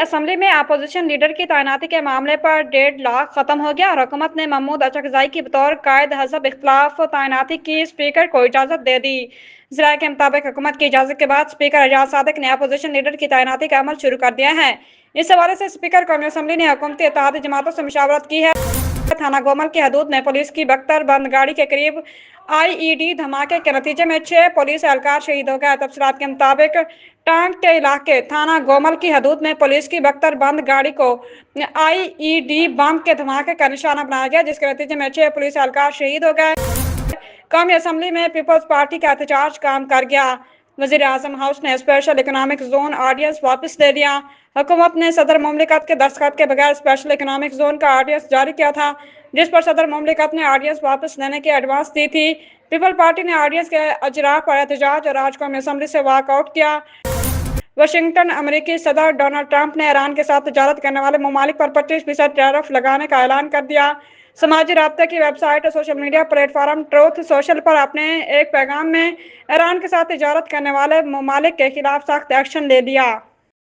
Assembly میں opposition leader کی تعیناتی کے معاملے پر 1.5 لاکھ ختم ہو گیا اور حکومت نے محمود اچکزئی کی بطور قائد حزب اختلاف تعیناتی کی اسپیکر کو اجازت دے دی۔ ذرائع کے مطابق حکومت کی اجازت کے بعد اسپیکر اعجاز صادق نے اپوزیشن لیڈر کی تعیناتی کا عمل شروع کر دیا ہے۔ اس حوالے سے اسپیکر قومی اسمبلی نے حکومتی اتحادی جماعتوں سے مشاورت کی ہے۔ تھانہ گومل کی حدود میں پولیس کی بختر بند گاڑی کے قریب آئی ای ڈی دھماکے کے نتیجے میں 6 پولیس اہلکار شہید ہو گئے۔ تفصیلات کے مطابق ٹانک کے علاقے تھانہ گومل کی حدود میں پولیس کی بختر بند گاڑی کو آئی ای ڈی بم کے دھماکے کا نشانہ بنایا گیا، جس کے نتیجے میں 6 پولیس اہلکار شہید ہو گئے۔ قومی اسمبلی میں پیپلز پارٹی کا احتجاج کام کر گیا۔ وزیر اعظم ہاؤس نے اسپیشل اکنامک زون آرڈیننس واپس لے لیا۔ حکومت نے صدر مملکت کے دستخط کے بغیر اسپیشل اکنامک زون کا آرڈیننس جاری کیا تھا، جس پر صدر مملکت نے آرڈیننس واپس لینے کی ایڈوانس دی تھی۔ پیپل پارٹی نے آرڈیننس کے اجراء پر احتجاج اور آج قومی اسمبلی سے واک آؤٹ کیا۔ واشنگٹن امریکی صدر ڈونلڈ ٹرمپ نے ایران کے ساتھ تجارت کرنے والے ممالک پر 25% ٹیرف لگانے کا اعلان کر دیا۔ سماجی رابطے کی ویب سائٹ اور social media platform Truth Social پر اپنے ایک پیغام میں ایران کے ساتھ تجارت کرنے والے ممالک کے خلاف سخت ایکشن لے لیا۔